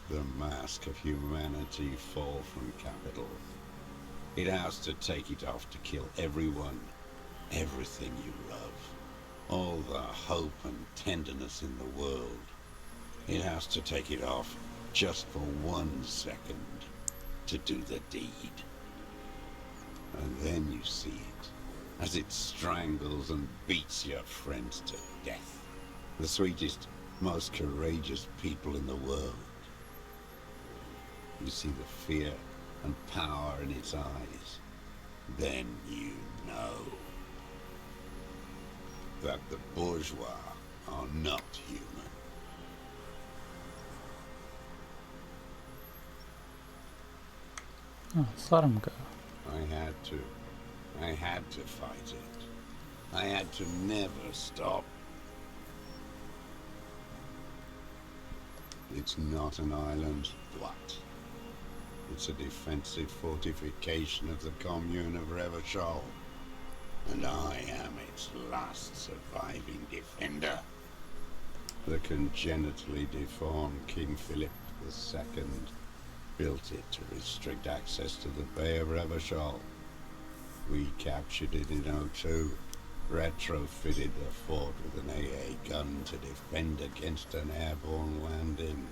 the mask of humanity fall from capital. It has to take it off to kill everyone, everything you love. All the hope and tenderness in the world. It has to take it off just for 1 second to do the deed. And then you see it, as it strangles and beats your friends to death. The sweetest, most courageous people in the world. You see the fear and power in its eyes. Then you know that the bourgeois are not human. Oh, let's let him go. I had to. I had to fight it. I had to never stop. It's not an island. What? It's a defensive fortification of the commune of Revachol. And I am its last surviving defender. The congenitally deformed King Philip II built it to restrict access to the Bay of Revachol. We captured it in '02, retrofitted the fort with an AA gun to defend against an airborne landing.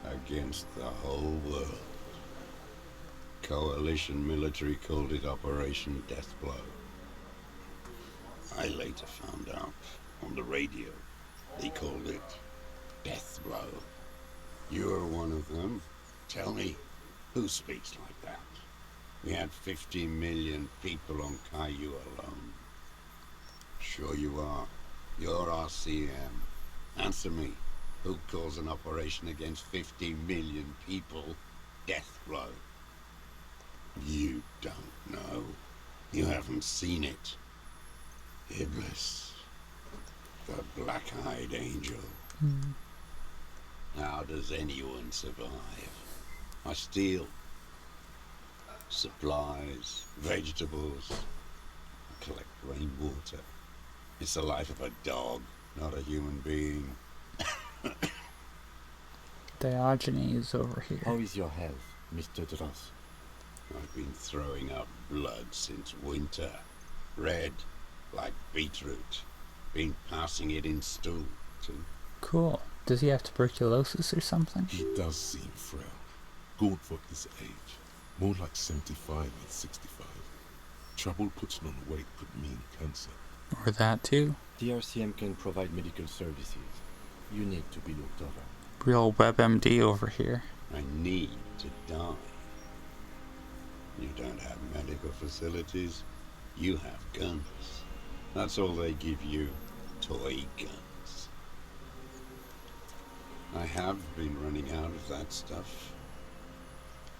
Against the whole world. Coalition military called it Operation Deathblow. I later found out, on the radio, they called it Deathblow. You're one of them. Tell me, who speaks like that? We had 50 million people on Caillou alone. Sure you are. You're RCM. Answer me. Who calls an operation against 50 million people Deathblow? You don't know. You haven't seen it. Iblis. The black-eyed angel. How does anyone survive? I steal supplies, vegetables. I collect rainwater. It's the life of a dog, not a human being. Diogenes over here. How is your health, Mr. Dross? I've been throwing up blood since winter. Red, like beetroot. Been passing it in stool, too. Cool. Does he have tuberculosis or something? He does seem frail. Good for his age. More like 75 than 65. Trouble putting on weight could mean cancer. Or that too? The RCM can provide medical services. You need to be looked over. Real WebMD over here. I need to die. You don't have medical facilities. You have guns. That's all they give you. Toy guns. I have been running out of that stuff.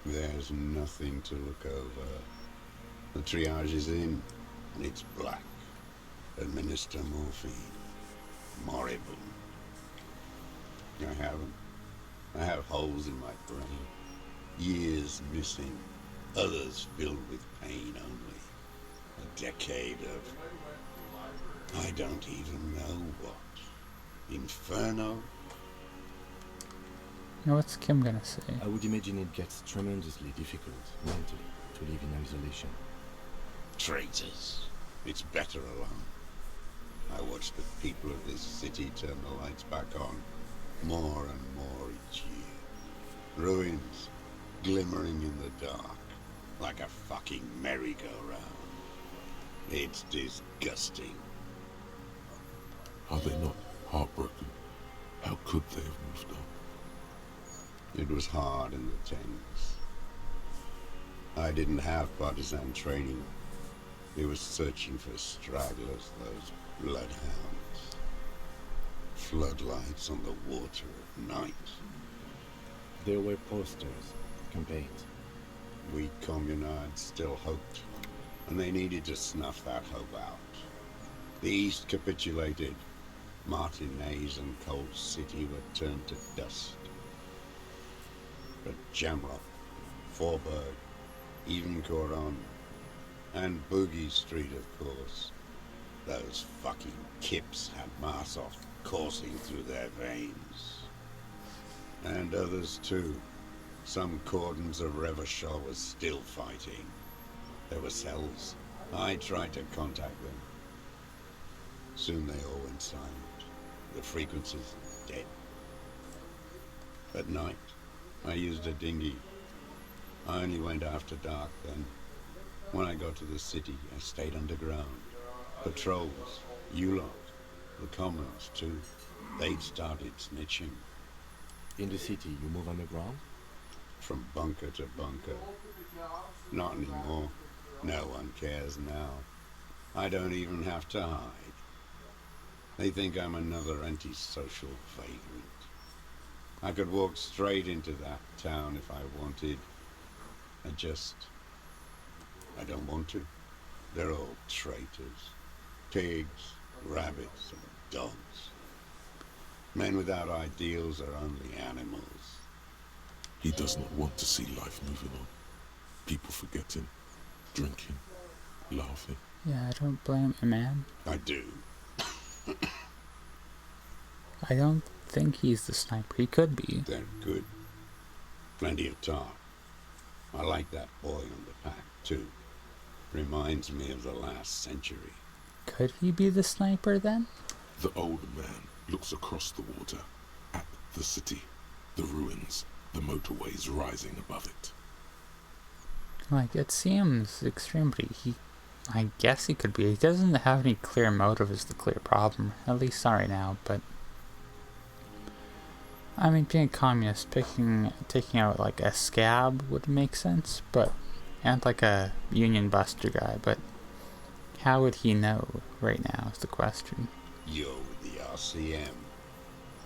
There's nothing to look over. The triage is in, and it's black. Administer morphine. Moribund. I haven't. I have holes in my brain. Years missing. Others filled with pain only. A decade of... I don't even know what. Inferno? Now what's Kim gonna say? I would imagine it gets tremendously difficult, mentally, to live in isolation. Traitors. It's better alone. I watch the people of this city turn the lights back on. More and more each year. Ruins, glimmering in the dark. Like a fucking merry-go-round. It's disgusting. Are they not heartbroken? How could they have moved on? It was hard in the tens. I didn't have partisan training. They were searching for stragglers, those bloodhounds. Floodlights on the water at night. There were posters, campaigns. We communards still hoped, and they needed to snuff that hope out. The East capitulated. Martinez and Cold City were turned to dust. But Jamrock, Forburg, even Coron, and Boogie Street, of course. Those fucking kips had Marsov coursing through their veins. And others too. Some cordons of Revachol was still fighting. There were cells. I tried to contact them. Soon they all went silent. The frequencies dead. At night, I used a dinghy. I only went after dark then. When I got to the city, I stayed underground. Patrols, you lot, the commons too. They'd started snitching. In the city, you move underground? From bunker to bunker. Not anymore. No one cares now. I don't even have to hide. They think I'm another antisocial vagrant. I could walk straight into that town if I wanted. I don't want to. They're all traitors. Pigs, rabbits, and dogs. Men without ideals are only animals. He does not want to see life moving on. People forgetting, drinking, laughing. Yeah, I don't blame him, man. I do. I don't think he's the sniper. He could be. They're good. Plenty of talk. I like that boy on the pack, too. Reminds me of the last century. Could he be the sniper then? The old man looks across the water, at the city, the ruins, the motorways rising above it. Like, it seems extreme, but I guess he could be. He doesn't have any clear motive is the clear problem. At least not right now, but... I mean, being a communist, taking out, like, a scab would make sense, but... And, like, a union buster guy, but... How would he know right now is the question. You're with the RCM,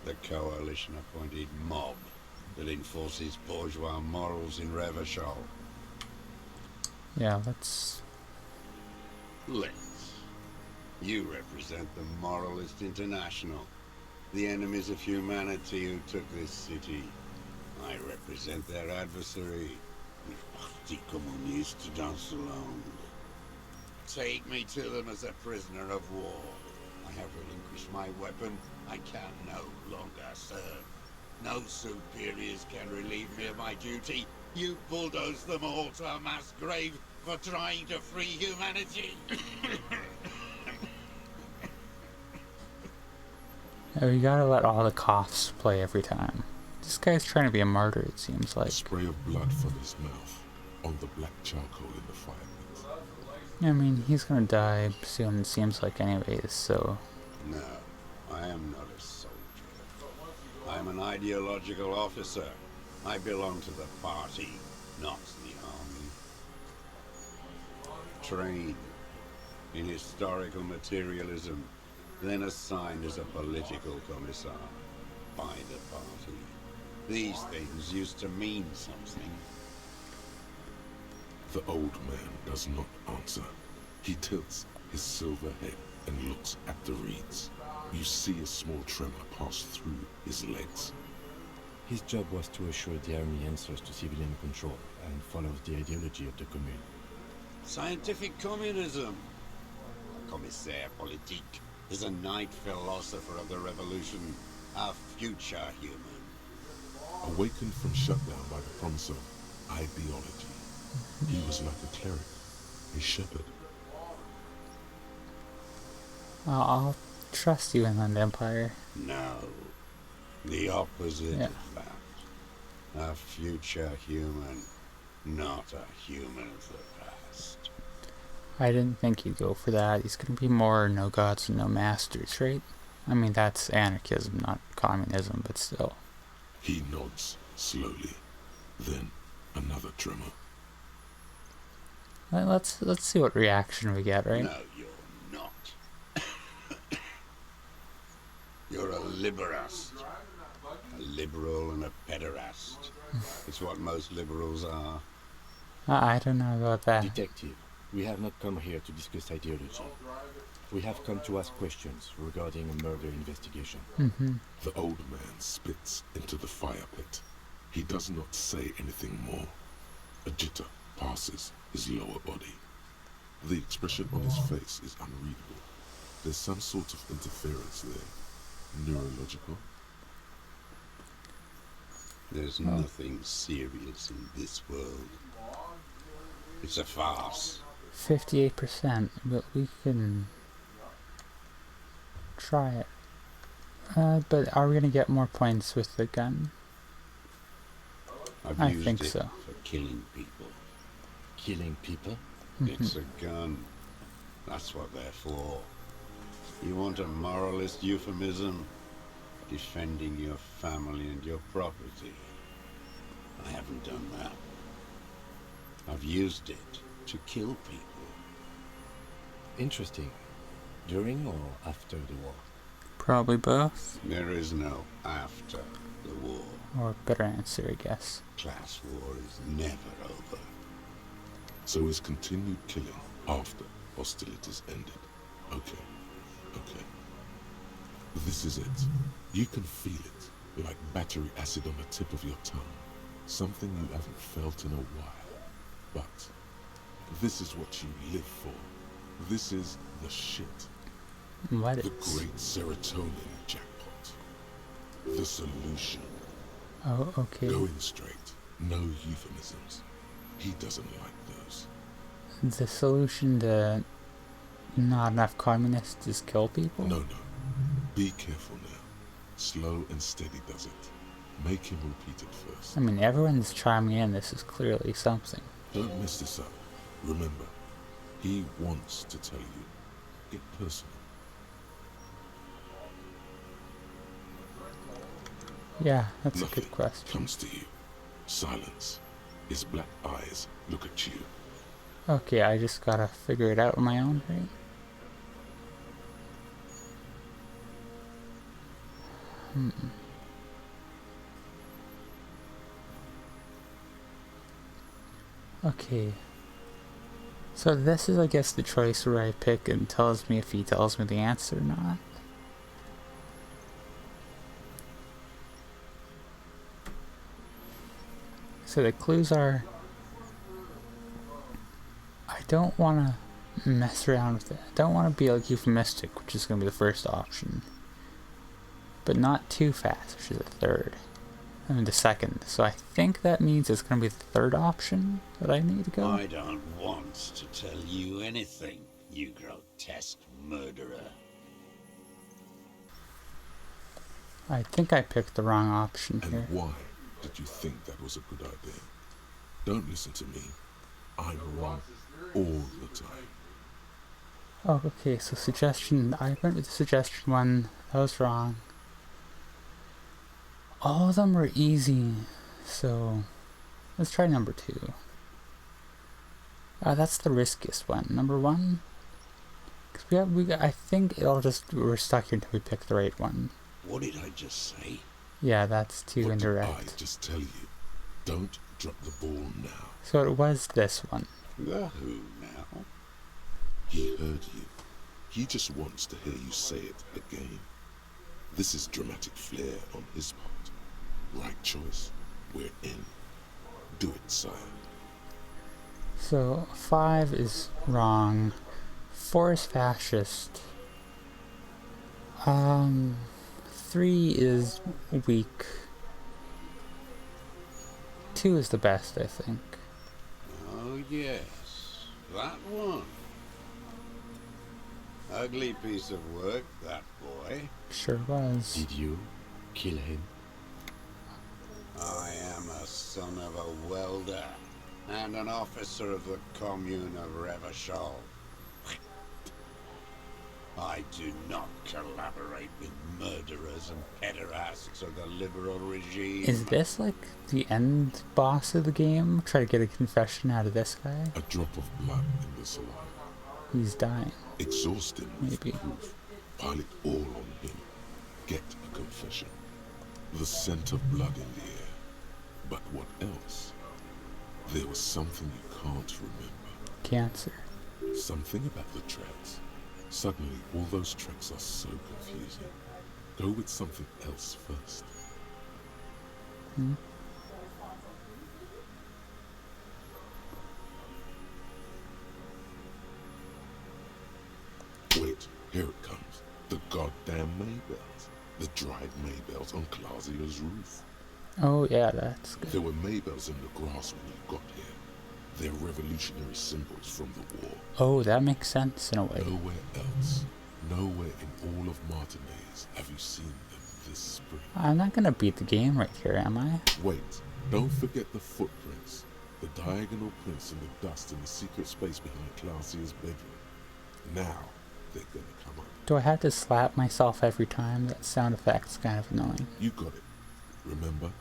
the coalition-appointed mob that enforces bourgeois morals in Revachol. Yeah, let's... You represent the Moralist International, the enemies of humanity who took this city. I represent their adversary, the Parti Communiste dans le monde. Take me to them as a prisoner of war. I have relinquished my weapon. I can no longer serve. No superiors can relieve me of my duty. You bulldoze them all to a mass grave for trying to free humanity. We gotta let all the coughs play every time. This guy's trying to be a martyr, it seems A like. spray of blood from his mouth on the black charcoal in the fire pit. I mean, he's gonna die soon, it seems like anyways, so... No, I am not a soldier. I am an ideological officer. I belong to the party, not the army. Trained in historical materialism, then assigned as a political commissar by the party. These things used to mean something. The old man does not answer. He tilts his silver head and looks at the reeds. You see a small tremor pass through his legs. His job was to assure the army answers to civilian control and follows the ideology of the Commune. Scientific communism. A commissaire politique is a night philosopher of the revolution, a future human. Awakened from shutdown by the promise of ideology, he was like a cleric, a shepherd. I'll trust you, Inland Empire. No, the opposite Yeah. of that. A future human, not a human of the past. I didn't think he'd go for that. He's gonna be more no gods and no masters, right? I mean, that's anarchism, not communism, but still. He nods slowly, then another tremor. Let's see what reaction we get, right? No, you're not. You're a liberast. A liberal and a pederast. It's what most liberals are. I don't know about that. Detective, we have not come here to discuss ideology. We have come to ask questions regarding a murder investigation. The old man spits into the fire pit. He does not say anything more. A jitter passes his lower body. The expression on his face is unreadable. There's some sort of interference there. Neurological. There's Oh. nothing serious in this world. It's a farce. 58%, but we can try it. But are we gonna get more points with the gun? I've I used think it so. for killing people. Killing people? It's a gun. That's what they're for. You want a moralist euphemism? Defending your family and your property. I haven't done that. I've used it to kill people. Interesting. During or after the war? Probably both. There is no after the war. Or better answer, I guess. Class war is never over. So is continued killing after hostilities ended. Okay. This is it. You can feel it, like battery acid on the tip of your tongue. Something you haven't felt in a while. But this is what you live for. This is the shit. What The is? great serotonin jackpot. The solution. Oh, okay. Going straight. No euphemisms. He doesn't like those. The solution to not enough communists is kill people? No. Be careful now. Slow and steady does it. Make him repeat it first. I mean, everyone's chiming in. This is clearly something. Don't mess this up. Remember, he wants to tell you. Get personal. Yeah, that's a Nothing good question. comes to you. Silence. His black eyes look at you. Okay, I just gotta figure it out on my own, right? Okay. So this is, I guess, the choice where I pick and tells me if he tells me the answer or not. So the clues are... I don't want to mess around with it. I don't want to be like euphemistic, which is going to be the first option. But not too fast, which is the third. I mean the second. So I think that means it's going to be the third option that I need to go. I don't want to tell you anything, you grotesque murderer. I think I picked the wrong option And here. why did you think that was a good idea? Don't listen to me. I'm wrong all the time. Oh, okay, so suggestion, I went with the suggestion one, that was wrong. All of them were easy, so let's try number 2. That's the riskiest one. Number 1, because I think we're stuck here until we pick the right one. What did I just say? Yeah, that's too What did I indirect. just tell you? Don't drop the ball now. So it was this one. The who now? He heard you. He just wants to hear you say it again. This is dramatic flair on his part. Right choice. We're in. Do it, sire. So 5 is wrong. 4 is fascist. 3 is weak. 2 is the best, I think. Oh yes, that one. Ugly piece of work, that boy. Sure was. Did you kill him? I am a son of a welder and an officer of the commune of Revachol. I do not collaborate with murderers and pederasts of the liberal regime. Is this like the end boss of the game? Try to get a confession out of this guy? A drop of blood in the saliva. He's dying. Exhaust him with Maybe. proof. Pile it all on him. Get a confession. The scent of blood in the air. But what else? There was something you can't remember. Cancer. Something about the tracks. Suddenly, all those tracks are so confusing. Go with something else first. Wait, here it comes. The goddamn Maybells. The dried Maybells on Clausia's roof. Oh yeah, that's good. There were Maybells in the grass when you got here. They're revolutionary symbols from the war. Oh, that makes sense in a way. Nowhere else, nowhere in all of Martinez have you seen them this spring. I'm not gonna beat the game right here, am I? Wait, don't forget the footprints. The diagonal prints in the dust in the secret space behind Clausia's bedroom. Now, they're gonna come up. Do I have to slap myself every time? That sound effect's kind of annoying. You got it. Remember?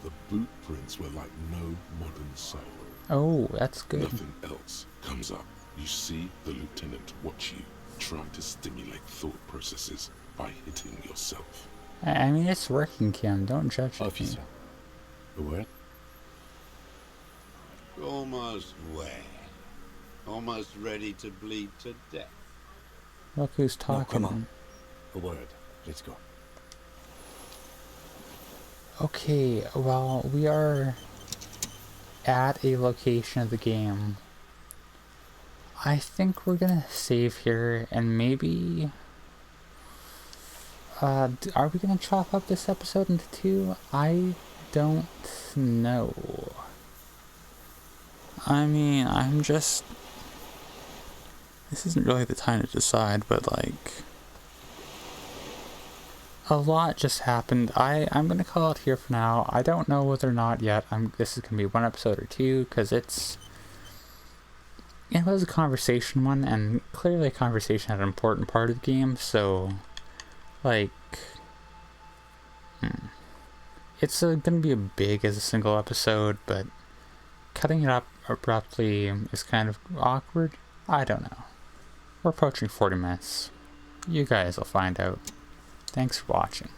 The boot prints were like no modern soul. Oh, that's good. Nothing else comes up. You see the lieutenant watch you, try to stimulate thought processes by hitting yourself. I mean, it's working, Kim. Don't judge me. Officer. A word? Almost where? Almost ready to bleed to death. Look who's No, talking. come on. A word. Let's go. Okay, well, we are at a location of the game. I think we're gonna save here and maybe... are we gonna chop up this episode into 2? I don't know. I mean, I'm just... This isn't really the time to decide, but like... A lot just happened. I'm gonna call it here for now. I don't know whether or not yet this is gonna be 1 episode or 2, because it was a conversation one, and clearly a conversation had an important part of the game, so like it's gonna be as big as a single episode, but cutting it up abruptly is kind of awkward. I don't know. We're approaching 40 minutes. You guys will find out. Thanks for watching.